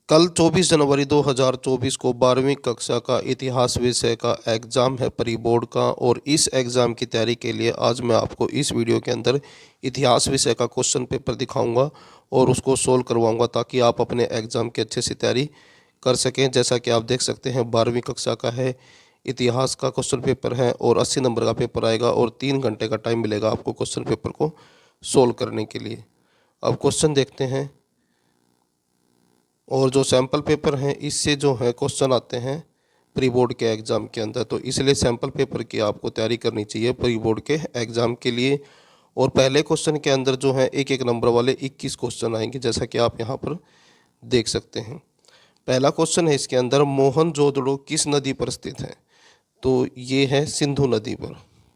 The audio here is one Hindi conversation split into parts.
कल 24 जनवरी 2024 को 12वीं कक्षा का इतिहास विषय का एग्ज़ाम है प्री बोर्ड का। और इस एग्ज़ाम की तैयारी के लिए आज मैं आपको इस वीडियो के अंदर इतिहास विषय का क्वेश्चन पेपर दिखाऊंगा और उसको सोल्व करवाऊंगा ताकि आप अपने एग्ज़ाम की अच्छे से तैयारी कर सकें। जैसा कि आप देख सकते हैं 12वीं कक्षा का है, इतिहास का क्वेश्चन पेपर है और 80 नंबर का पेपर आएगा और 3 घंटे का टाइम मिलेगा आपको क्वेश्चन पेपर को सोल्व करने के लिए। अब क्वेश्चन देखते हैं। और जो सैम्पल पेपर हैं इससे जो है क्वेश्चन आते हैं प्री बोर्ड के एग्ज़ाम के अंदर, तो इसलिए सैम्पल पेपर की आपको तैयारी करनी चाहिए प्री बोर्ड के एग्ज़ाम के लिए। और पहले क्वेश्चन के अंदर जो है एक एक नंबर वाले 21 क्वेश्चन आएंगे, जैसा कि आप यहाँ पर देख सकते हैं। पहला क्वेश्चन है इसके अंदर, मोहनजोदड़ो किस नदी पर स्थित है? तो ये है सिंधु नदी पर,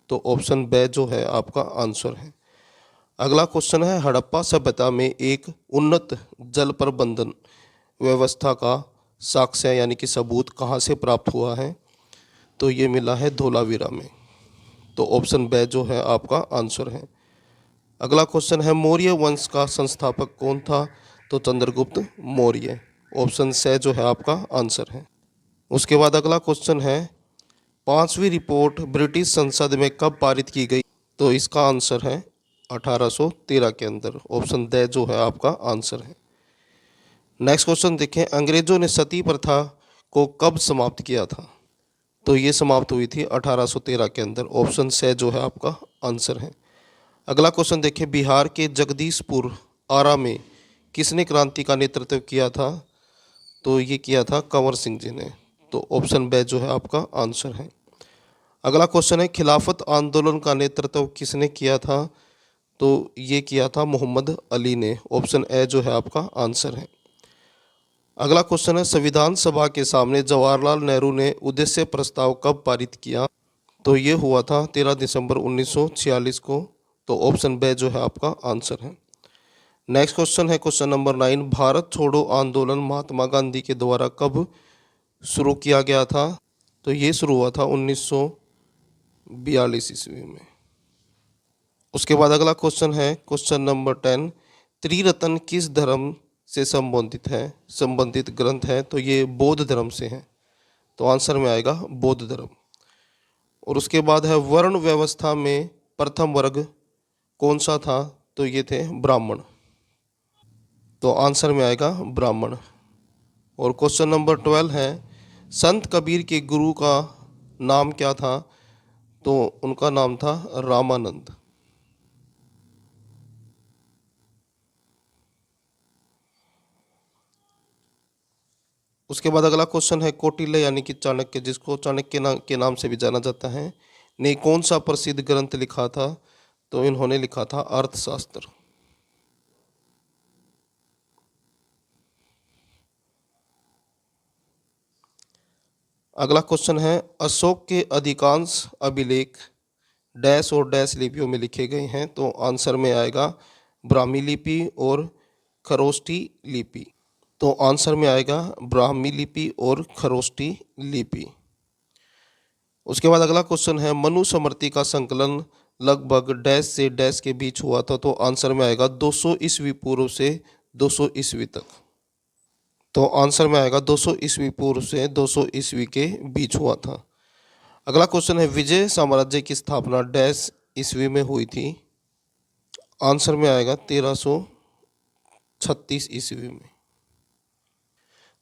तो ऑप्शन बी जो है आपका आंसर है। अगला क्वेश्चन है, हड़प्पा सभ्यता में एक उन्नत जल प्रबंधन व्यवस्था का साक्ष्य यानी कि सबूत कहाँ से प्राप्त हुआ है? तो ये मिला है धोलावीरा में, तो ऑप्शन बी जो है आपका आंसर है। अगला क्वेश्चन है, मौर्य वंश का संस्थापक कौन था? तो चंद्रगुप्त मौर्य, ऑप्शन सी जो है आपका आंसर है। उसके बाद अगला क्वेश्चन है, 5वीं रिपोर्ट ब्रिटिश संसद में कब पारित की गई? तो इसका आंसर है 1813 के अंदर, ऑप्शन डी जो है आपका आंसर है। नेक्स्ट क्वेश्चन देखें, अंग्रेजों ने सती प्रथा को कब समाप्त किया था? तो ये समाप्त हुई थी 1813 के अंदर, ऑप्शन सी जो है आपका आंसर है। अगला क्वेश्चन देखें, बिहार के जगदीशपुर आरा में किसने क्रांति का नेतृत्व किया था? तो ये किया था कंवर सिंह जी ने, तो ऑप्शन बी जो है आपका आंसर है। अगला क्वेश्चन है, खिलाफत आंदोलन का नेतृत्व किसने किया था? तो ये किया था मोहम्मद अली ने, ऑप्शन ए जो है आपका आंसर है। अगला क्वेश्चन है, संविधान सभा के सामने जवाहरलाल नेहरू ने उद्देश्य प्रस्ताव कब पारित किया? तो ये हुआ था 13 दिसंबर 1946 को, तो ऑप्शन बी जो है आपका आंसर है। नेक्स्ट क्वेश्चन है क्वेश्चन नंबर 9, भारत छोड़ो आंदोलन महात्मा गांधी के द्वारा कब शुरू किया गया था? तो ये शुरू हुआ था 1942 ईस्वी में। उसके बाद अगला क्वेश्चन है क्वेश्चन नंबर 10, त्रिरत्न किस धर्म से संबंधित ग्रंथ है? तो ये बौद्ध धर्म से है, तो आंसर में आएगा बौद्ध धर्म। और उसके बाद है, वर्ण व्यवस्था में प्रथम वर्ग कौन सा था? तो ये थे ब्राह्मण, तो आंसर में आएगा ब्राह्मण। और क्वेश्चन नंबर 12 है, संत कबीर के गुरु का नाम क्या था? तो उनका नाम था रामानंद। उसके बाद अगला क्वेश्चन है, कौटिल्य यानी कि चाणक्य, जिसको चाणक्य के नाम से भी जाना जाता है, ने कौन सा प्रसिद्ध ग्रंथ लिखा था? तो इन्होंने लिखा था अर्थशास्त्र। अगला क्वेश्चन है, अशोक के अधिकांश अभिलेख डैश और डैश लिपियों में लिखे गए हैं? तो आंसर में आएगा ब्राह्मी लिपि और खरोष्ठी लिपि, तो आंसर में आएगा ब्राह्मी लिपि और खरोष्ठी लिपि। उसके बाद अगला क्वेश्चन है, मनुस्मृति का संकलन लगभग डैश से डैश के बीच हुआ था? तो आंसर में आएगा 200 ईस्वी पूर्व से 200 ईस्वी तक, तो आंसर में आएगा 200 ईस्वी पूर्व से 200 ईस्वी के बीच हुआ था। अगला क्वेश्चन है, विजय साम्राज्य की स्थापना डैश ईस्वी में हुई थी? आंसर में आएगा 1336 ईस्वी में,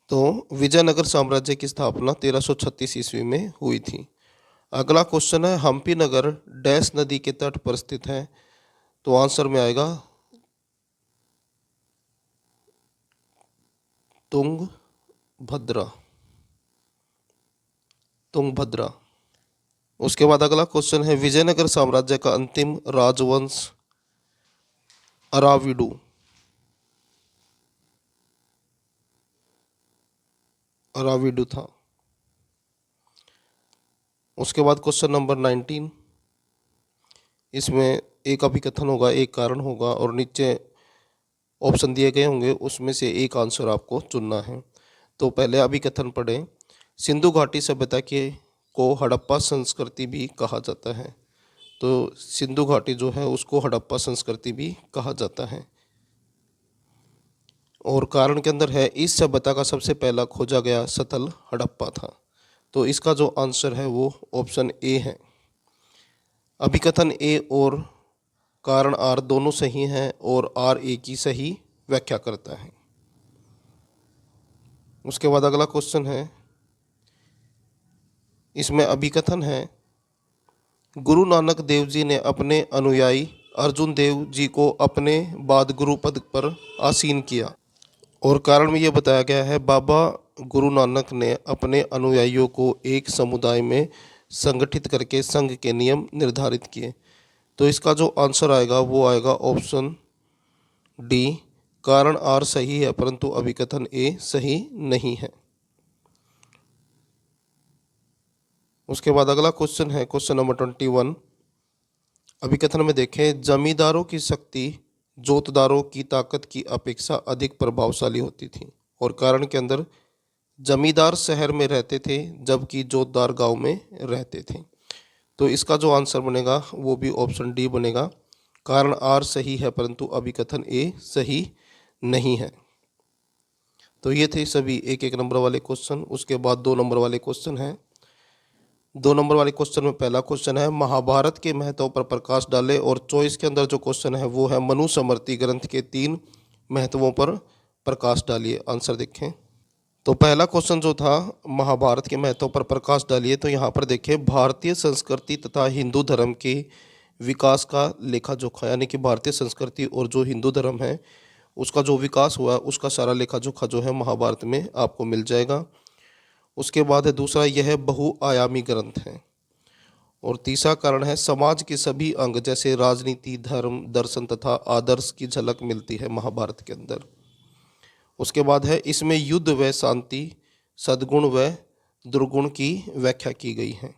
तो विजयनगर साम्राज्य की स्थापना 1336 ईस्वी में हुई थी। अगला क्वेश्चन है, हम्पी नगर डैश नदी के तट पर स्थित है? तो आंसर में आएगा तुंगभद्रा। उसके बाद अगला क्वेश्चन है, विजयनगर साम्राज्य का अंतिम राजवंश अराविडू था। उसके बाद क्वेश्चन नंबर 19, इसमें एक अभिकथन होगा, एक कारण होगा और नीचे ऑप्शन दिए गए होंगे, उसमें से एक आंसर आपको चुनना है। तो पहले अभिकथन पढ़ें, सिंधु घाटी सभ्यता के को हड़प्पा संस्कृति भी कहा जाता है? तो सिंधु घाटी जो है उसको हड़प्पा संस्कृति भी कहा जाता है। और कारण के अंदर है इस सभ्यता का सबसे पहला खोजा गया स्थल हड़प्पा था। तो इसका जो आंसर है वो ऑप्शन ए है। अभिकथन ए और कारण आर दोनों सही हैं और आर ए की सही व्याख्या करता है। उसके बाद अगला क्वेश्चन है, इसमें अभिकथन है गुरु नानक देव जी ने अपने अनुयायी अर्जुन देव जी को अपने बाद गुरु पद पर आसीन किया। और कारण में ये बताया गया है बाबा गुरु नानक ने अपने अनुयायियों को एक समुदाय में संगठित करके संघ के नियम निर्धारित किए। तो इसका जो आंसर आएगा वो आएगा ऑप्शन डी। कारण आर सही है परंतु अभिकथन ए सही नहीं है। उसके बाद अगला क्वेश्चन है क्वेश्चन नंबर 21। अभिकथन में देखें, जमींदारों की शक्ति जोतदारों की ताकत की अपेक्षा अधिक प्रभावशाली होती थी। और कारण के अंदर जमींदार शहर में रहते थे जबकि जोतदार गांव में रहते थे। तो इसका जो आंसर बनेगा वो भी ऑप्शन डी बनेगा। कारण आर सही है परंतु अभिकथन ए सही नहीं है। तो ये थे सभी एक एक नंबर वाले क्वेश्चन। उसके बाद 2 नंबर वाले क्वेश्चन हैं। 2 नंबर वाले क्वेश्चन में पहला क्वेश्चन है महाभारत के महत्व पर प्रकाश डाले। और चॉइस के अंदर जो क्वेश्चन है वो है मनुस्मृति ग्रंथ के 3 महत्वों पर प्रकाश डालिए। आंसर देखें। तो पहला क्वेश्चन जो था महाभारत के महत्व पर प्रकाश डालिए, तो यहाँ पर देखें भारतीय संस्कृति तथा हिंदू धर्म के विकास का लेखा जोखा, यानी कि भारतीय संस्कृति और जो हिंदू धर्म है उसका जो विकास हुआ उसका सारा लेखा जोखा जो है महाभारत में आपको मिल जाएगा। उसके बाद है दूसरा, यह बहुआयामी ग्रंथ है। और तीसरा कारण है समाज के सभी अंग जैसे राजनीति, धर्म, दर्शन तथा आदर्श की झलक मिलती है महाभारत के अंदर। उसके बाद है इसमें युद्ध व शांति, सद्गुण व दुर्गुण की व्याख्या की गई है।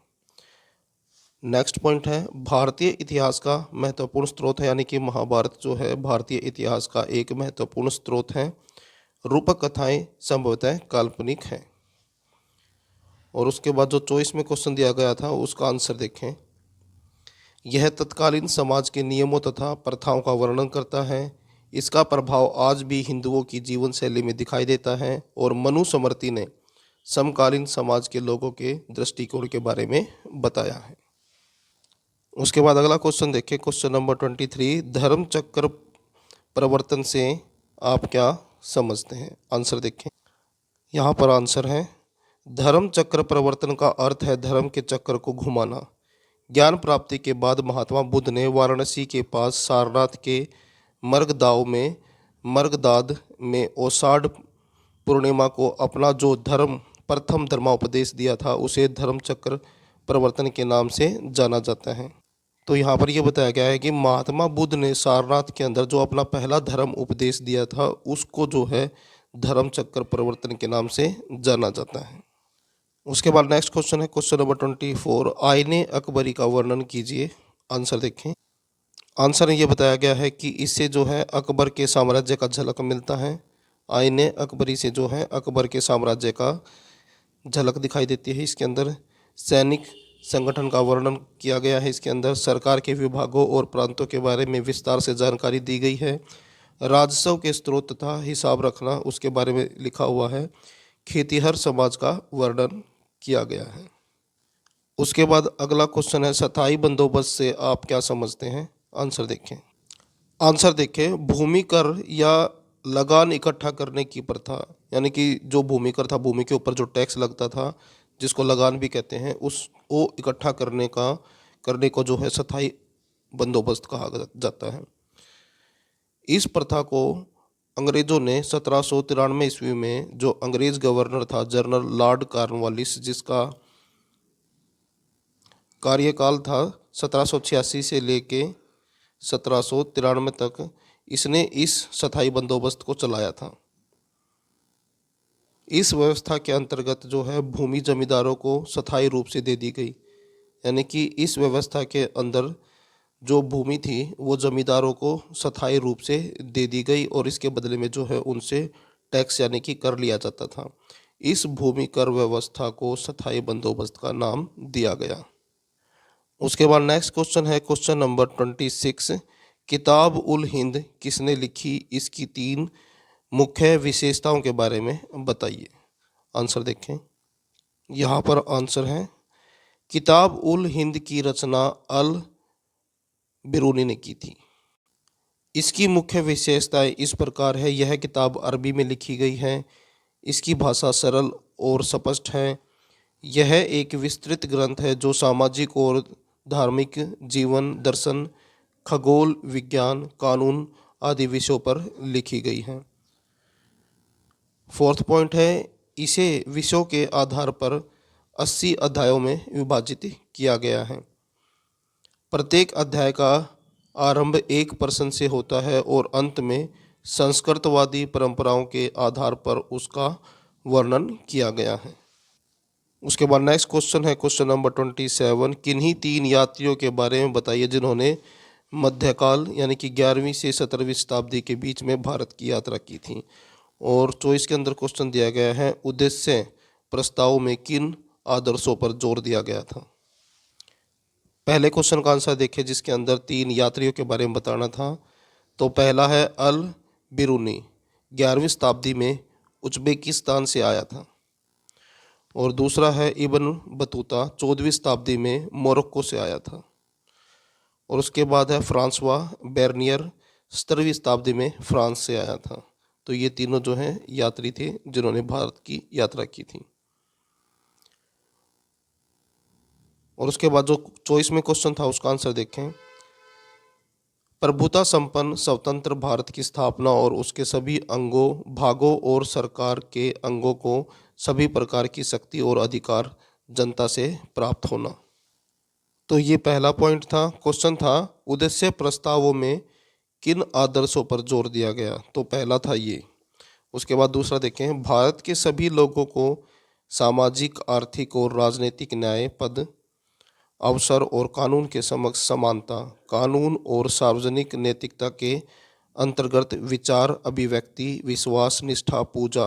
नेक्स्ट पॉइंट है भारतीय इतिहास का महत्वपूर्ण स्रोत है, यानी कि महाभारत जो है भारतीय इतिहास का एक महत्वपूर्ण स्रोत है। रूपक कथाएं संभवतः काल्पनिक हैं। और उसके बाद जो चॉइस में क्वेश्चन दिया गया था उसका आंसर देखें। यह तत्कालीन समाज के नियमों तथा प्रथाओं का वर्णन करता है। इसका प्रभाव आज भी हिंदुओं की जीवन शैली में दिखाई देता है। और मनुस्मृति ने समकालीन समाज के लोगों के दृष्टिकोण के बारे में बताया है। उसके बाद अगला क्वेश्चन देखें, क्वेश्चन नंबर 23। धर्म चक्र प्रवर्तन से आप क्या समझते हैं? आंसर देखें। यहाँ पर आंसर है धर्म चक्र प्रवर्तन का अर्थ है धर्म के चक्र को घुमाना। ज्ञान प्राप्ति के बाद महात्मा बुद्ध ने वाराणसी के पास सारनाथ के मर्गदाद में ओसाड पूर्णिमा को अपना जो प्रथम धर्मोपदेश दिया था उसे धर्म चक्र प्रवर्तन के नाम से जाना जाता है। तो यहाँ पर यह बताया गया है कि महात्मा बुद्ध ने सारनाथ के अंदर जो अपना पहला धर्म उपदेश दिया था उसको जो है धर्म चक्र प्रवर्तन के नाम से जाना जाता है। उसके बाद नेक्स्ट क्वेश्चन है क्वेश्चन नंबर 24। आईने अकबरी का वर्णन कीजिए। आंसर देखें। आंसर ये बताया गया है कि इससे जो है अकबर के साम्राज्य का झलक मिलता है। आईने अकबरी से जो है अकबर के साम्राज्य का झलक दिखाई देती है। इसके अंदर सैनिक संगठन का वर्णन किया गया है। इसके अंदर सरकार के विभागों और प्रांतों के बारे में विस्तार से जानकारी दी गई है। राजस्व के स्रोत तथा हिसाब रखना उसके बारे में लिखा हुआ है। खेतीहर समाज का वर्णन किया गया है। उसके बाद अगला क्वेश्चन है स्थायी बंदोबस्त से आप क्या समझते हैं? आंसर देखें। आंसर देखें। भूमि कर या लगान इकट्ठा करने की प्रथा, यानी कि जो भूमि कर था, भूमि के ऊपर जो टैक्स लगता था जिसको लगान भी कहते हैं, उसको इकट्ठा करने को जो है स्थायी बंदोबस्त कहा जाता है। इस प्रथा को अंग्रेज़ों ने 1793 ईस्वी में जो अंग्रेज़ गवर्नर था जनरल लॉर्ड कॉर्नवालिस, जिसका कार्यकाल था 1786 से लेके 1793 तक, इसने इस स्थायी बंदोबस्त को चलाया था। इस व्यवस्था के अंतर्गत जो है भूमि जमींदारों को स्थायी रूप से दे दी गई, यानी कि इस व्यवस्था के अंदर जो भूमि थी वो जमींदारों को स्थायी रूप से दे दी गई और इसके बदले में जो है उनसे टैक्स यानी कि कर लिया जाता था। इस भूमि कर व्यवस्था को स्थायी बंदोबस्त का नाम दिया गया। उसके बाद नेक्स्ट क्वेश्चन है क्वेश्चन नंबर 26। किताब उल हिंद किसने लिखी? इसकी 3 मुख्य विशेषताओं के बारे में बताइए। आंसर देखें, यहाँ पर आंसर है किताब उल हिंद की रचना अल बिरूनी ने की थी। इसकी मुख्य विशेषताएं इस प्रकार है, यह किताब अरबी में लिखी गई है, इसकी भाषा सरल और स्पष्ट है, यह एक विस्तृत ग्रंथ है जो सामाजिक और धार्मिक, जीवन दर्शन, खगोल विज्ञान, कानून आदि विषयों पर लिखी गई है। फोर्थ पॉइंट है, इसे विषयों के आधार पर 80 अध्यायों में विभाजित किया गया है। प्रत्येक अध्याय का आरंभ एक प्रश्न से होता है और अंत में संस्कृतवादी परंपराओं के आधार पर उसका वर्णन किया गया है। उसके बाद नेक्स्ट क्वेश्चन है क्वेश्चन नंबर 27, किन्हीं 3 यात्रियों के बारे में बताइए जिन्होंने मध्यकाल यानी कि 11वीं से 17वीं शताब्दी के बीच में भारत की यात्रा की थी। और चॉइस के अंदर क्वेश्चन दिया गया है, उद्देश्य प्रस्ताव में किन आदर्शों पर जोर दिया गया था। पहले क्वेश्चन का आंसर देखिए जिसके अंदर 3 यात्रियों के बारे में बताना था। तो पहला है अल बिरूनी, 11वीं शताब्दी में उज्बेकिस्तान से आया था। और दूसरा है इब्न बतूता, 14वीं शताब्दी में मोरक्को से आया था। और उसके बाद है फ्रांसवा बेर्नियर, 17वीं शताब्दी में फ्रांस से आया था। तो ये तीनों जो हैं यात्री थे जिन्होंने भारत की यात्रा की थी। और उसके बाद जो चॉइस में क्वेश्चन था उसका आंसर देखें, प्रभुता संपन्न स्वतंत्र भारत की स्थापना और उसके सभी अंगों भागों और सरकार के अंगों को सभी प्रकार की शक्ति और अधिकार जनता से प्राप्त होना। तो ये पहला पॉइंट था। क्वेश्चन था उद्देश्य प्रस्तावों में किन आदर्शों पर जोर दिया गया, तो पहला था ये। उसके बाद दूसरा देखें, भारत के सभी लोगों को सामाजिक, आर्थिक और राजनीतिक न्याय, पद, अवसर और कानून के समक्ष समानता, कानून और सार्वजनिक नैतिकता के अंतर्गत विचार, अभिव्यक्ति, विश्वास, निष्ठा, पूजा,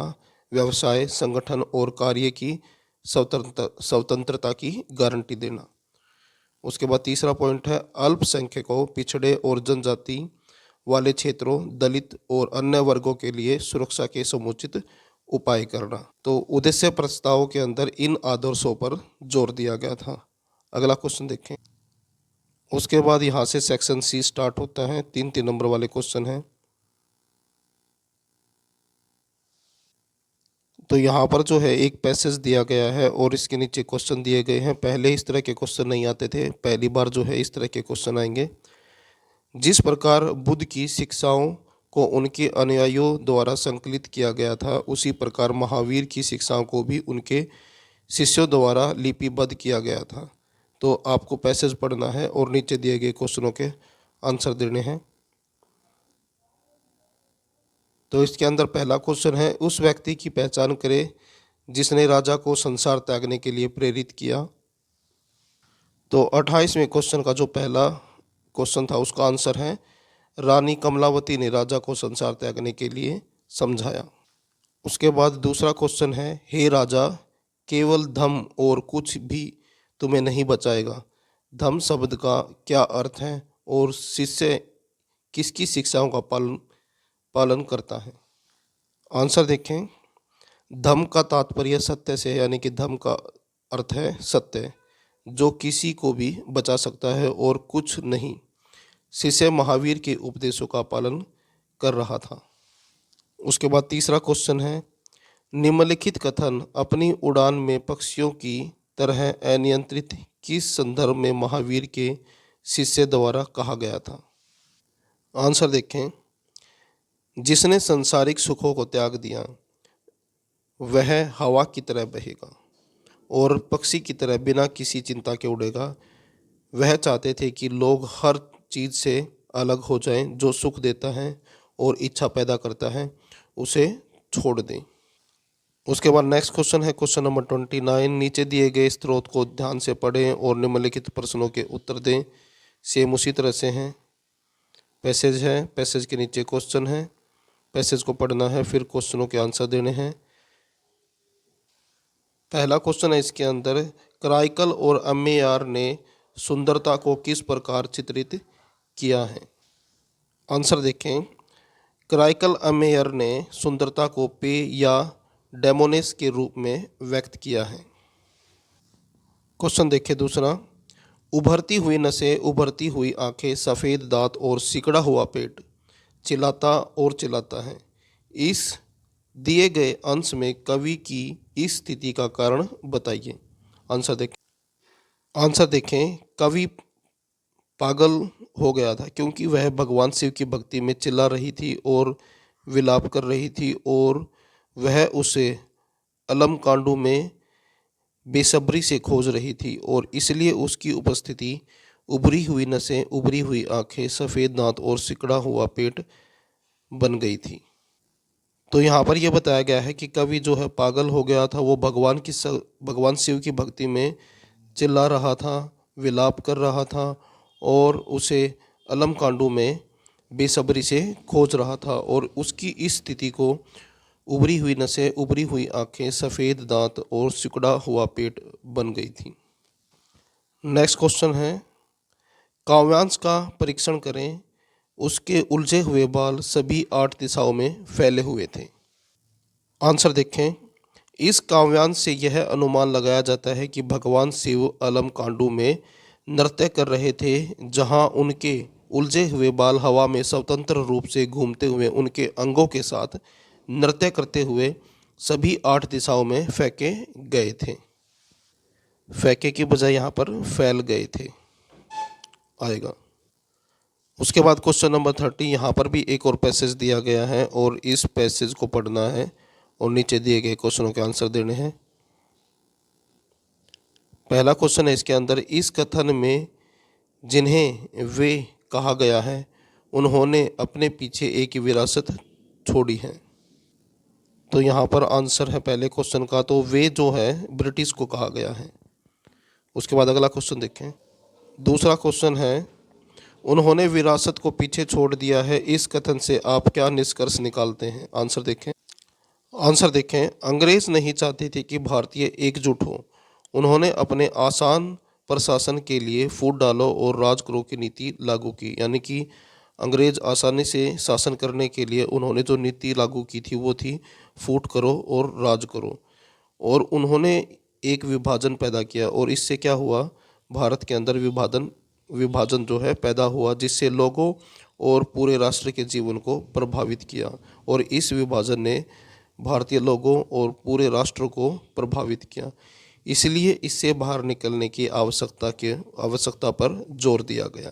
व्यवसाय, संगठन और कार्य की स्वतंत्रता की गारंटी देना। उसके बाद तीसरा पॉइंट है अल्पसंख्यकों, पिछड़े और जनजाति वाले क्षेत्रों, दलित और अन्य वर्गों के लिए सुरक्षा के समुचित उपाय करना। तो उद्देश्य प्रस्ताव के अंदर इन आदर्शों पर जोर दिया गया था। अगला क्वेश्चन देखें। उसके बाद यहाँ से सेक्शन सी स्टार्ट होता है, 3 नंबर वाले क्वेश्चन हैं। तो यहाँ पर जो है एक पैसेज दिया गया है और इसके नीचे क्वेश्चन दिए गए हैं। पहले इस तरह के क्वेश्चन नहीं आते थे, पहली बार जो है इस तरह के क्वेश्चन आएंगे। जिस प्रकार बुद्ध की शिक्षाओं को उनके अनुयायियों द्वारा संकलित किया गया था, उसी प्रकार महावीर की शिक्षाओं को भी उनके शिष्यों द्वारा लिपिबद्ध किया गया था। तो आपको पैसेज पढ़ना है और नीचे दिए गए क्वेश्चनों के आंसर देने हैं। तो इसके अंदर पहला क्वेश्चन है, उस व्यक्ति की पहचान करें जिसने राजा को संसार त्यागने के लिए प्रेरित किया। तो 28वें क्वेश्चन का जो पहला क्वेश्चन था उसका आंसर है, रानी कमलावती ने राजा को संसार त्यागने के लिए समझाया। उसके बाद दूसरा क्वेश्चन है, हे राजा, केवल धम और कुछ भी तुम्हें नहीं बचाएगा। धम शब्द का क्या अर्थ है और शिष्य किसकी शिक्षाओं का पालन करता है। आंसर देखें, धम का तात्पर्य सत्य से है, यानी कि धम का अर्थ है सत्य, जो किसी को भी बचा सकता है और कुछ नहीं। शिष्य महावीर के उपदेशों का पालन कर रहा था। उसके बाद तीसरा क्वेश्चन है, निम्नलिखित कथन अपनी उड़ान में पक्षियों की तरह अनियंत्रित किस संदर्भ में महावीर के शिष्य द्वारा कहा गया था। आंसर देखें, जिसने संसारिक सुखों को त्याग दिया वह हवा की तरह बहेगा और पक्षी की तरह बिना किसी चिंता के उड़ेगा। वह चाहते थे कि लोग हर चीज़ से अलग हो जाएं, जो सुख देता है और इच्छा पैदा करता है उसे छोड़ दें। उसके बाद नेक्स्ट क्वेश्चन है क्वेश्चन नंबर 29, नीचे दिए गए स्रोत को ध्यान से पढ़ें और निम्नलिखित प्रश्नों के उत्तर दें। सेम उसी तरह से हैं, पैसेज है, पैसेज के नीचे क्वेश्चन है, पैसेज को पढ़ना है, फिर क्वेश्चनों के आंसर देने हैं। पहला क्वेश्चन है इसके अंदर, क्राइकल और अम्मेयार ने सुंदरता को किस प्रकार चित्रित किया है। आंसर देखें, क्राइकल अमेयर ने सुंदरता को पे या डेमोनेस के रूप में व्यक्त किया है। क्वेश्चन देखिए दूसरा, उभरती हुई नसें, उभरती हुई आंखें, सफ़ेद दांत और सिकड़ा हुआ पेट चिल्लाता और चिल्लाता है। इस दिए गए अंश में कवि की इस स्थिति का कारण बताइए। आंसर देखें, कवि पागल हो गया था क्योंकि वह भगवान शिव की भक्ति में चिल्ला रही थी और विलाप कर रही थी, और वह उसे अलम कांडू में बेसब्री से खोज रही थी, और इसलिए उसकी उपस्थिति, उभरी हुई नसें, उभरी हुई आंखें, सफ़ेद दांत और सिकड़ा हुआ पेट बन गई थी। तो यहाँ पर यह बताया गया है कि कवि जो है पागल हो गया था, वो भगवान शिव की भक्ति में चिल्ला रहा था, विलाप कर रहा था, और उसे अलम कांडू में बेसब्री से खोज रहा था, और उसकी इस स्थिति को उभरी हुई नसें, उभरी हुई आंखें, सफ़ेद दांत और सिकुड़ा हुआ पेट बन गई थी। नेक्स्ट क्वेश्चन है, काव्यांश का परीक्षण करें। उसके उलझे हुए बाल सभी 8 दिशाओं में फैले हुए थे। आंसर देखें, इस काव्यांश से यह अनुमान लगाया जाता है कि भगवान शिव अलम कांडू में नृत्य कर रहे थे, जहां उनके उलझे हुए बाल हवा में स्वतंत्र रूप से घूमते हुए उनके अंगों के साथ नृत्य करते हुए सभी 8 दिशाओं में फेंके गए थे। फेंके की बजाय यहाँ पर फैल गए थे आएगा। उसके बाद क्वेश्चन नंबर 30, यहाँ पर भी एक और पैसेज दिया गया है और इस पैसेज को पढ़ना है और नीचे दिए गए क्वेश्चनों के आंसर देने हैं। पहला क्वेश्चन है इसके अंदर, इस कथन में जिन्हें वे कहा गया है उन्होंने अपने पीछे एक विरासत छोड़ी है। तो यहाँ पर आंसर है पहले क्वेश्चन का, तो वे जो है ब्रिटिश को कहा गया है। उसके बाद अगला क्वेश्चन देखें। दूसरा क्वेश्चन है, उन्होंने विरासत को पीछे छोड़ दिया है, इस कथन से आप क्या निष्कर्ष निकालते हैं। आंसर देखें, अंग्रेज नहीं चाहते थे कि भारतीय एकजुट हो। उन्होंने अपने आसान प्रशासन के लिए फूट डालो और राज करो की नीति लागू की। यानी कि अंग्रेज आसानी से शासन करने के लिए उन्होंने जो नीति लागू की थी वो थी फूट करो और राज करो। और उन्होंने एक विभाजन पैदा किया, और इससे क्या हुआ, भारत के अंदर विभाजन जो है पैदा हुआ, जिससे लोगों और पूरे राष्ट्र के जीवन को प्रभावित किया। और इस विभाजन ने भारतीय लोगों और पूरे राष्ट्र को प्रभावित किया। इसलिए इससे बाहर निकलने की आवश्यकता पर जोर दिया गया।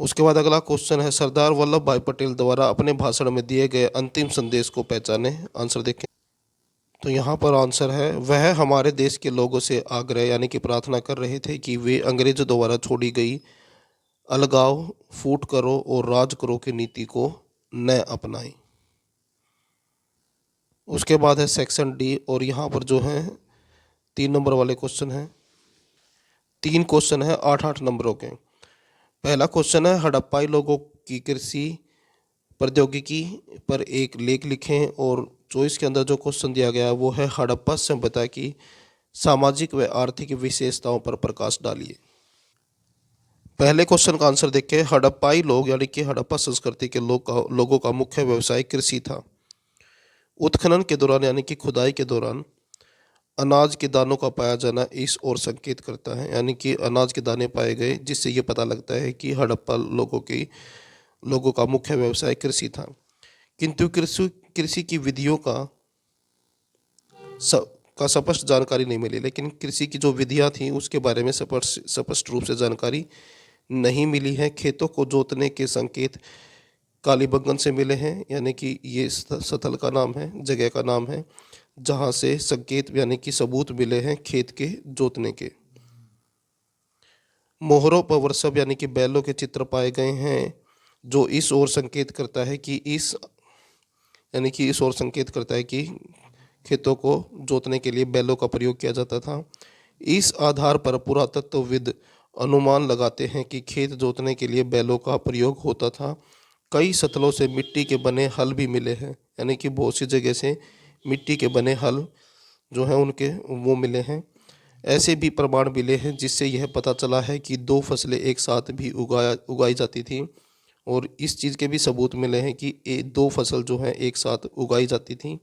उसके बाद अगला क्वेश्चन है, सरदार वल्लभ भाई पटेल द्वारा अपने भाषण में दिए गए अंतिम संदेश को पहचानें। आंसर देखें। तो यहाँ पर आंसर है, वह हमारे देश के लोगों से आग्रह यानी कि प्रार्थना कर रहे थे कि वे अंग्रेजों द्वारा छोड़ी गई अलगाव, फूट करो और राज करो की नीति को न अपनाएं। उसके बाद है सेक्शन डी, और यहाँ पर जो है 3 नंबर वाले क्वेश्चन हैं। 3 क्वेश्चन है 8-8 नंबरों के। पहला क्वेश्चन है, हड़प्पाई लोगों की कृषि प्रौद्योगिकी पर एक लेख लिखें, और जो इसके अंदर जो क्वेश्चन दिया गया है वो है, हड़प्पा सभ्यता की सामाजिक व आर्थिक विशेषताओं पर प्रकाश डालिए। पहले क्वेश्चन का आंसर देखिए, हड़प्पाई लोग यानी कि हड़प्पा संस्कृति के लोगों का मुख्य व्यवसाय कृषि था। उत्खनन के दौरान यानी कि खुदाई के दौरान अनाज के दानों का पाया जाना इस ओर संकेत करता है, यानी कि अनाज के दाने पाए गए, जिससे ये पता लगता है कि हड़प्पा लोगों का मुख्य व्यवसाय कृषि था। किंतु कृषि की विधियों का स्पष्ट जानकारी नहीं मिली, लेकिन कृषि की जो विधियां थी उसके बारे में स्पष्ट रूप से जानकारी नहीं मिली है। खेतों को जोतने के संकेत कालीबंगन से मिले हैं, यानी कि ये स्थल का नाम है, जगह का नाम है, जहाँ से संकेत यानी कि सबूत मिले हैं खेत के जोतने के। मोहरों पर वृषभ यानी कि बैलों के चित्र पाए गए हैं, जो इस ओर संकेत करता है कि खेतों को जोतने के लिए बैलों का प्रयोग किया जाता था। इस आधार पर पुरातत्वविद अनुमान लगाते हैं कि खेत जोतने के लिए बैलों का प्रयोग होता था। कई स्थलों से मिट्टी के बने हल भी मिले हैं, यानी कि बहुत सी जगह से मिट्टी के बने हल जो हैं उनके वो मिले हैं। ऐसे भी प्रमाण मिले हैं जिससे यह पता चला है कि 2 फसलें एक साथ भी उगाई जाती थी, और इस चीज़ के भी सबूत मिले हैं कि दो फसल जो हैं एक साथ उगाई जाती थी।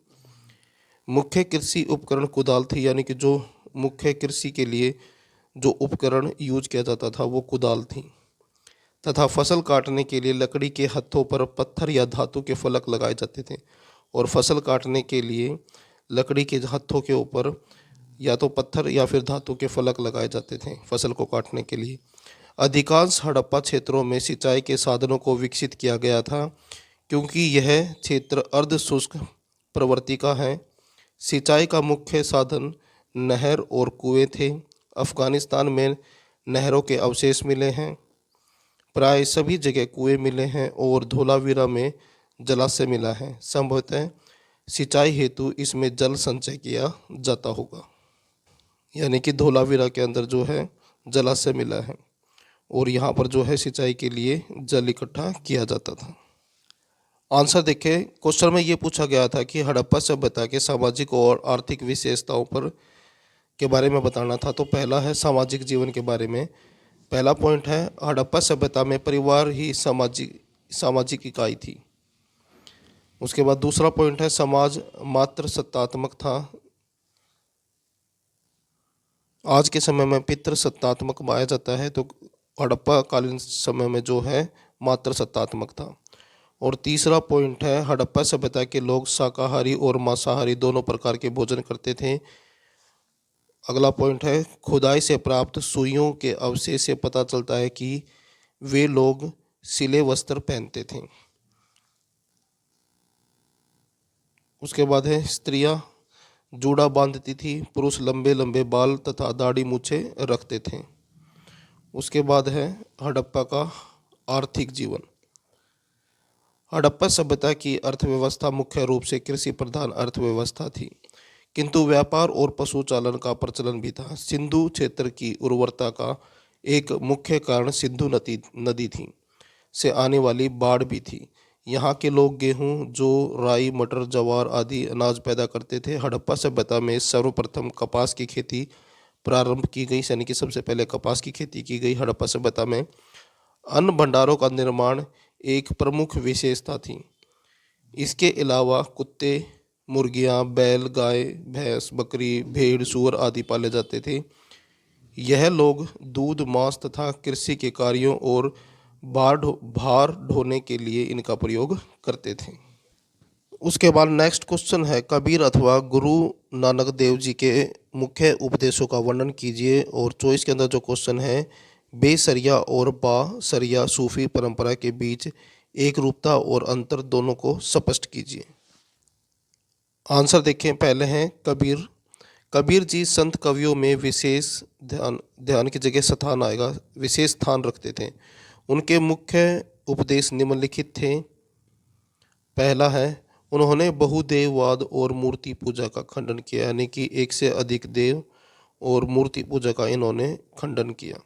मुख्य कृषि उपकरण कुदाल थी, यानी कि जो मुख्य कृषि के लिए जो उपकरण यूज किया जाता था वो कुदाल थी। तथा फसल काटने के लिए लकड़ी के हत्थों पर पत्थर या धातु के फलक लगाए जाते थे। और फसल काटने के लिए लकड़ी के हत्थों के ऊपर या तो पत्थर या फिर धातु के फलक लगाए जाते थे फसल को काटने के लिए। अधिकांश हड़प्पा क्षेत्रों में सिंचाई के साधनों को विकसित किया गया था, क्योंकि यह क्षेत्र अर्ध शुष्क प्रवृत्ति का है। सिंचाई का मुख्य साधन नहर और कुएं थे। अफगानिस्तान में नहरों के अवशेष मिले हैं। प्राय सभी जगह कुएं मिले हैं और धोलावीरा में जलाशय मिला है। संभवतः सिंचाई हेतु इसमें जल संचय किया जाता होगा, यानी कि धोलावीरा के अंदर जो है जलाशय मिला है और यहाँ पर जो है सिंचाई के लिए जल इकट्ठा किया जाता था। आंसर देखें, क्वेश्चन में ये पूछा गया था कि हड़प्पा सभ्यता के सामाजिक और आर्थिक विशेषताओं पर के बारे में बताना था। तो पहला है सामाजिक जीवन के बारे में। पहला पॉइंट है हड़प्पा सभ्यता में परिवार ही सामाजिक इकाई थी। उसके बाद दूसरा पॉइंट है समाज मात्र सत्तात्मक था। आज के समय में पितृ सत्तात्मक माना जाता है, तो हड़प्पा कालीन समय में जो है मात्र सत्तात्मक था। और तीसरा पॉइंट है हड़प्पा सभ्यता के लोग शाकाहारी और मांसाहारी दोनों प्रकार के भोजन करते थे। अगला पॉइंट है खुदाई से प्राप्त सुइयों के अवशेष से पता चलता है कि वे लोग सिले वस्त्र पहनते थे। उसके बाद है स्त्रियां जूड़ा बांधती थी, पुरुष लंबे लंबे बाल तथा दाढ़ी मूछे रखते थे। उसके बाद है हड़प्पा का आर्थिक जीवन। हड़प्पा सभ्यता की अर्थव्यवस्था मुख्य रूप से कृषि प्रधान अर्थव्यवस्था थी, किंतु व्यापार और पशुचालन का प्रचलन भी था। सिंधु क्षेत्र की उर्वरता का एक मुख्य कारण सिंधु नदी थी से आने वाली बाढ़ भी थी। यहाँ के लोग गेहूँ, जौ, राई, मटर, ज्वार आदि अनाज पैदा करते थे। हड़प्पा सभ्यता में सर्वप्रथम कपास की खेती प्रारंभ की गई, यानी कि सबसे पहले कपास की खेती की गई हड़प्पा सभ्यता में। अन्न भंडारों का निर्माण एक प्रमुख विशेषता थी। इसके अलावा कुत्ते, मुर्गियां, बैल, गाय, भैंस, बकरी, भेड़, सूअर आदि पाले जाते थे। यह लोग दूध, मांस तथा कृषि के कार्यों और भार ढोने के लिए इनका प्रयोग करते थे। उसके बाद नेक्स्ट क्वेश्चन है कबीर अथवा गुरु नानक देव जी के मुख्य उपदेशों का वर्णन कीजिए। और चॉइस के अंदर जो क्वेश्चन है बेसरिया और बासरिया सूफी परंपरा के बीच एक रूपता और अंतर दोनों को स्पष्ट कीजिए। आंसर देखें, पहले हैं कबीर। कबीर जी संत कवियों में विशेष ध्यान की जगह स्थान आएगा, विशेष स्थान रखते थे। उनके मुख्य उपदेश निम्नलिखित थे। पहला है उन्होंने बहुदेववाद और मूर्ति पूजा का खंडन किया, यानी कि एक से अधिक देव और मूर्ति पूजा का इन्होंने खंडन किया।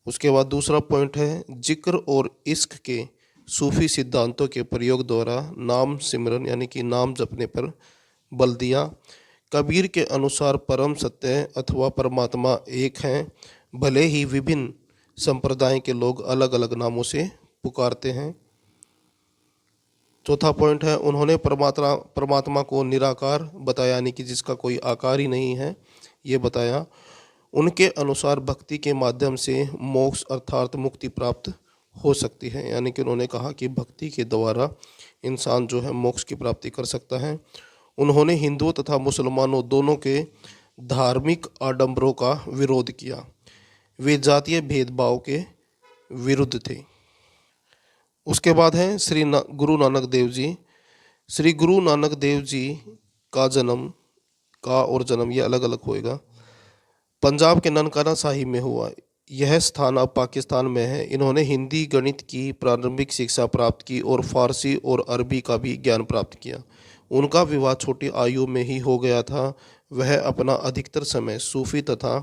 उसके बाद दूसरा पॉइंट है जिक्र और इश्क के सूफी सिद्धांतों के प्रयोग द्वारा नाम सिमरन, यानी कि नाम जपने पर बल दिया। कबीर के अनुसार परम सत्य अथवा परमात्मा एक हैं, भले ही विभिन्न संप्रदाय के लोग अलग अलग नामों से पुकारते हैं। चौथा पॉइंट है उन्होंने परमात्मा को निराकार बताया, यानी कि जिसका कोई आकार ही नहीं है, ये बताया। उनके अनुसार भक्ति के माध्यम से मोक्ष अर्थात मुक्ति प्राप्त हो सकती है, यानी कि उन्होंने कहा कि भक्ति के द्वारा इंसान जो है मोक्ष की प्राप्ति कर सकता है। उन्होंने हिंदुओं तथा मुसलमानों दोनों के धार्मिक आडंबरों का विरोध किया। वे जातीय भेदभाव के विरुद्ध थे। उसके बाद है गुरु नानक देव जी। श्री गुरु नानक देव जी का जन्म ये अलग अलग होएगा। पंजाब के ननकाना साहिब में हुआ। यह स्थान अब पाकिस्तान में है। इन्होंने हिंदी गणित की प्रारंभिक शिक्षा प्राप्त की और फारसी और अरबी का भी ज्ञान प्राप्त किया। उनका विवाह छोटी आयु में ही हो गया था। वह अपना अधिकतर समय सूफी तथा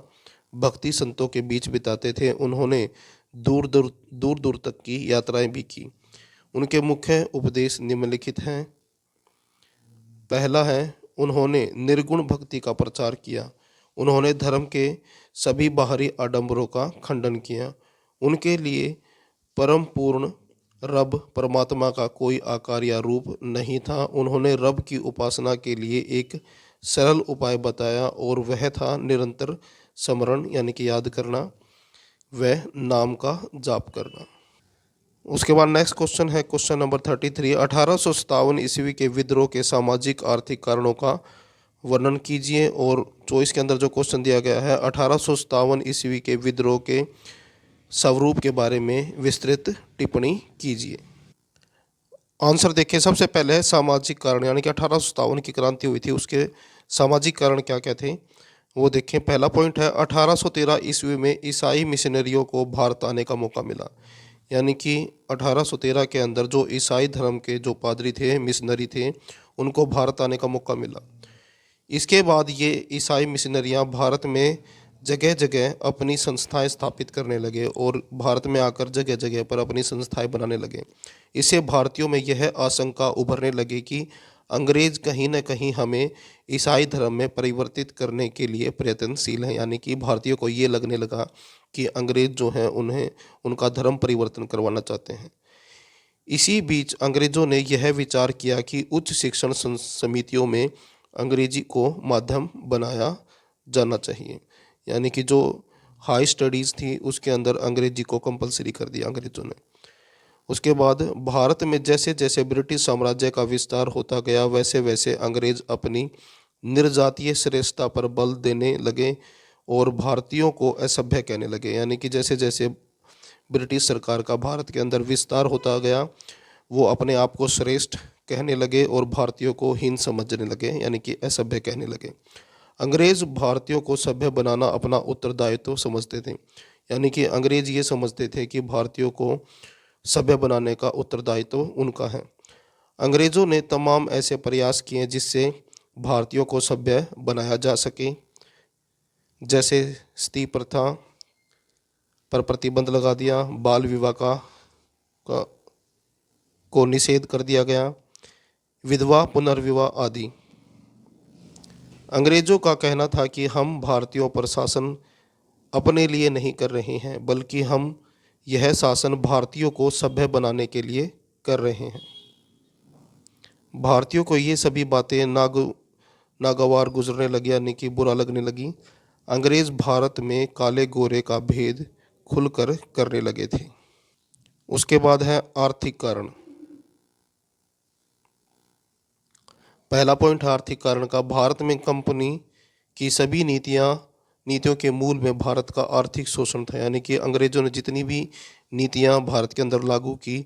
भक्ति संतों के बीच बिताते थे। उन्होंने दूर दूर तक की यात्राएं भी की। उनके मुख्य उपदेश निम्नलिखित हैं। पहला है उन्होंने निर्गुण भक्ति का प्रचार किया। उन्होंने धर्म के सभी बाहरी आडंबरों का खंडन किया। उनके लिए परम पूर्ण रब परमात्मा का कोई आकार या रूप नहीं था। उन्होंने रब की उपासना के लिए एक सरल उपाय बताया और वह था निरंतर स्मरण यानी कि याद करना, वह नाम का जाप करना। उसके बाद नेक्स्ट क्वेश्चन है क्वेश्चन नंबर 33। 1857 ईस्वी के विद्रोह के सामाजिक आर्थिक कारणों का वर्णन कीजिए। और 24 के अंदर जो क्वेश्चन दिया गया है 1857 ईस्वी के विद्रोह के स्वरूप के बारे में विस्तृत टिप्पणी कीजिए। आंसर देखिए, सबसे पहले है सामाजिक कारण, यानी कि 1857 की क्रांति हुई थी, उसके सामाजिक कारण क्या क्या थे वो देखें। पहला पॉइंट है 1813 ईस्वी में ईसाई मिशनरियों को भारत आने का मौका मिला। यानी कि 1813 के अंदर जो ईसाई धर्म के जो पादरी थे, मिशनरी थे, उनको भारत आने का मौका मिला। इसके बाद ये ईसाई मिशनरियाँ भारत में जगह जगह अपनी संस्थाएं स्थापित करने लगे और भारत में आकर जगह जगह पर अपनी संस्थाएं बनाने लगे। इससे भारतीयों में यह आशंका उभरने लगी कि अंग्रेज कहीं न कहीं हमें ईसाई धर्म में परिवर्तित करने के लिए प्रयत्नशील हैं। यानी कि भारतीयों को ये लगने लगा कि अंग्रेज जो हैं उन्हें उनका धर्म परिवर्तन करवाना चाहते हैं। इसी बीच अंग्रेज़ों ने यह विचार किया कि उच्च शिक्षण समितियों में अंग्रेजी को माध्यम बनाया जाना चाहिए। यानी कि जो हाई स्टडीज़ थी उसके अंदर अंग्रेजी को कंपलसरी कर दिया अंग्रेज़ों ने। उसके बाद भारत में जैसे जैसे ब्रिटिश साम्राज्य का विस्तार होता गया वैसे वैसे अंग्रेज अपनी निर्जातीय श्रेष्ठता पर बल देने लगे और भारतीयों को असभ्य कहने लगे। यानी कि जैसे जैसे ब्रिटिश सरकार का भारत के अंदर विस्तार होता गया वो अपने आप को श्रेष्ठ कहने लगे और भारतीयों को हीन समझने लगे, यानी कि असभ्य कहने लगे। अंग्रेज भारतीयों को सभ्य बनाना अपना उत्तरदायित्व समझते थे। यानी कि अंग्रेज ये समझते थे कि भारतीयों को सभ्य बनाने का उत्तरदायित्व उनका है। अंग्रेज़ों ने तमाम ऐसे प्रयास किए जिससे भारतीयों को सभ्य बनाया जा सके। जैसे सती प्रथा पर प्रतिबंध लगा दिया, बाल विवाह का को निषेध कर दिया गया, विधवा पुनर्विवाह आदि। अंग्रेज़ों का कहना था कि हम भारतीयों पर शासन अपने लिए नहीं कर रहे हैं बल्कि हम यह शासन भारतीयों को सभ्य बनाने के लिए कर रहे हैं। भारतीयों को ये सभी बातें नागवार गुजरने लगी, यानी कि बुरा लगने लगी। अंग्रेज़ भारत में काले गोरे का भेद खुलकर करने लगे थे। उसके बाद है आर्थिक कारण। पहला पॉइंट है आर्थिक कारण का। भारत में कंपनी की सभी नीतियों के मूल में भारत का आर्थिक शोषण था। यानी कि अंग्रेज़ों ने जितनी भी नीतियां भारत के अंदर लागू की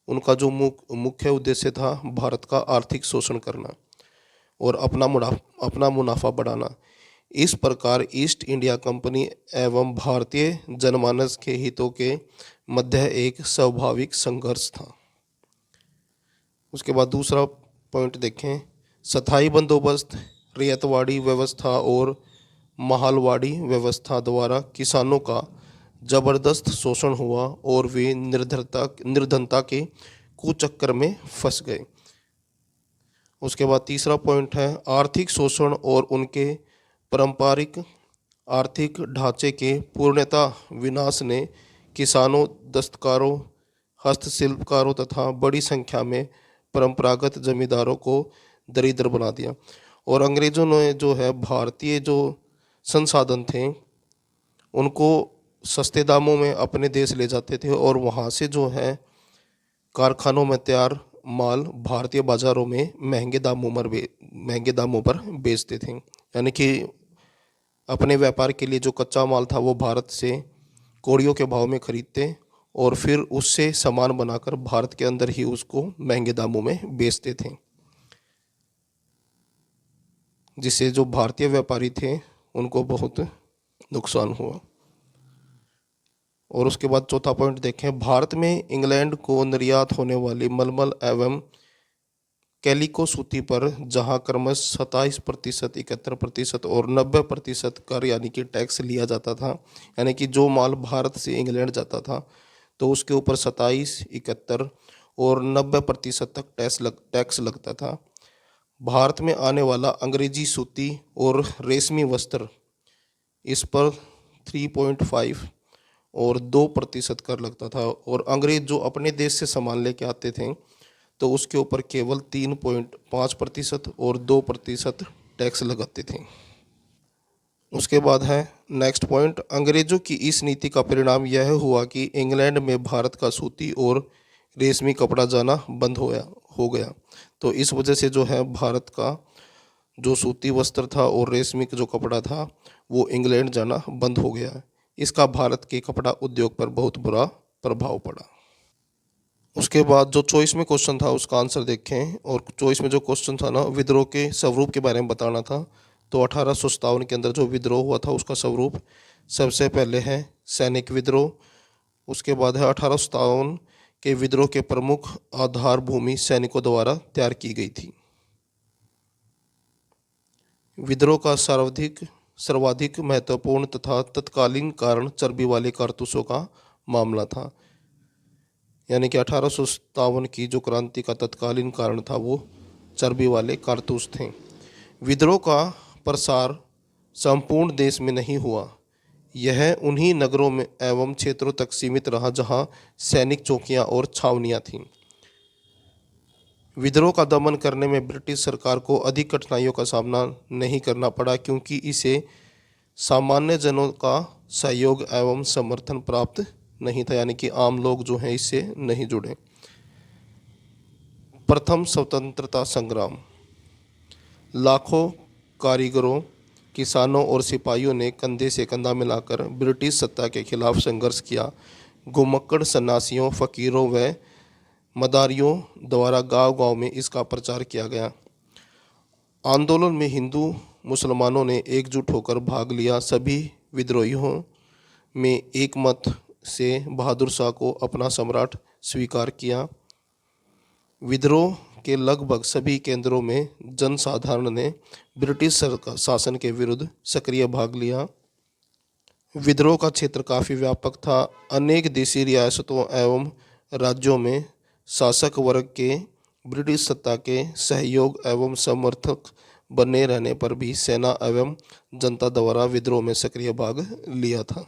उनका जो मुख्य उद्देश्य था भारत का आर्थिक शोषण करना और अपना मुनाफा बढ़ाना। इस प्रकार ईस्ट इंडिया कंपनी एवं भारतीय जनमानस के हितों के मध्य एक स्वाभाविक संघर्ष था। उसके बाद दूसरा पॉइंट देखें, स्थायी बंदोबस्त, रियायतवाड़ी व्यवस्था और महालवाड़ी व्यवस्था द्वारा किसानों का जबरदस्त शोषण हुआ और वे निर्धनता के कुचक्कर में फंस गए। उसके बाद तीसरा पॉइंट है आर्थिक शोषण और उनके पारंपरिक आर्थिक ढांचे के पूर्णतः विनाश ने किसानों, दस्तकारों, हस्तशिल्पकारों तथा बड़ी संख्या में परंपरागत जमींदारों को दरिद्र बना दिया। और अंग्रेज़ों ने जो है भारतीय जो संसाधन थे उनको सस्ते दामों में अपने देश ले जाते थे और वहाँ से जो है कारखानों में तैयार माल भारतीय बाज़ारों में महंगे दामों पर बेचते थे। यानी कि अपने व्यापार के लिए जो कच्चा माल था वो भारत से कौड़ियों के भाव में खरीदते और फिर उससे सामान बनाकर भारत के अंदर ही उसको महंगे दामों में बेचते थे, जिससे जो भारतीय व्यापारी थे उनको बहुत नुकसान हुआ। और उसके बाद चौथा पॉइंट देखें, भारत में इंग्लैंड को निर्यात होने वाली मलमल एवं कैलिको सूती पर जहां क्रमश 27%, 71% और 90% कर यानी कि टैक्स लिया जाता था। यानी कि जो माल भारत से इंग्लैंड जाता था तो उसके ऊपर 27, 71 और 90% तक टैक्स लगता था। भारत में आने वाला अंग्रेजी सूती और रेशमी वस्त्र इस पर 3.5 और 2% कर लगता था। और अंग्रेज जो अपने देश से सामान लेके आते थे तो उसके ऊपर केवल 3.5% और 2% टैक्स लगाते थे। उसके बाद है नेक्स्ट पॉइंट, अंग्रेजों की इस नीति का परिणाम यह हुआ कि इंग्लैंड में भारत का सूती और रेशमी कपड़ा जाना बंद हो गया। तो इस वजह से जो है भारत का जो सूती वस्त्र था और रेशमी का जो कपड़ा था वो इंग्लैंड जाना बंद हो गया। इसका भारत के कपड़ा उद्योग पर बहुत बुरा प्रभाव पड़ा। उसके बाद जो चॉइस में क्वेश्चन था उसका आंसर देखें। और चॉइस में जो क्वेश्चन था ना, विद्रोह के स्वरूप के बारे में बताना था। तो 1857 के अंदर जो विद्रोह हुआ था उसका स्वरूप सबसे पहले है सैनिक विद्रोह। उसके बाद है 1857 के विद्रोह के प्रमुख आधार भूमि सैनिकों द्वारा तैयार की गई थी। विद्रोह का सर्वाधिक महत्वपूर्ण तथा तत्कालीन कारण चर्बी वाले कारतूसों का मामला था। यानी कि 1857 की जो क्रांति का तत्कालीन कारण था वो चर्बी वाले कारतूस थे। विद्रोह का प्रसार संपूर्ण देश में नहीं हुआ, यह उन्हीं नगरों में एवं क्षेत्रों तक सीमित रहा जहां सैनिक चौकियां और छावनियां थीं। विद्रोह का दमन करने में ब्रिटिश सरकार को अधिक कठिनाइयों का सामना नहीं करना पड़ा, क्योंकि इसे सामान्य जनों का सहयोग एवं समर्थन प्राप्त नहीं था। यानी कि आम लोग जो हैं इससे नहीं जुड़े। प्रथम स्वतंत्रता संग्राम, लाखों कारीगरों, किसानों और सिपाहियों ने कंधे से कंधा मिलाकर ब्रिटिश सत्ता के खिलाफ संघर्ष किया। घुमक्कड़ सन्यासियों, फकीरों व मदारियों द्वारा गांव-गांव में इसका प्रचार किया गया। आंदोलन में हिंदू मुसलमानों ने एकजुट होकर भाग लिया। सभी विद्रोहियों में एक मत से बहादुर शाह को अपना सम्राट स्वीकार किया। विद्रोह के लगभग सभी केंद्रों में जनसाधारण ने ब्रिटिश शासन के विरुद्ध सक्रिय भाग लिया। विद्रोह का क्षेत्र काफ़ी व्यापक था। अनेक देशी रियासतों एवं राज्यों में शासक वर्ग के ब्रिटिश सत्ता के सहयोग एवं समर्थक बने रहने पर भी सेना एवं जनता द्वारा विद्रोह में सक्रिय भाग लिया था।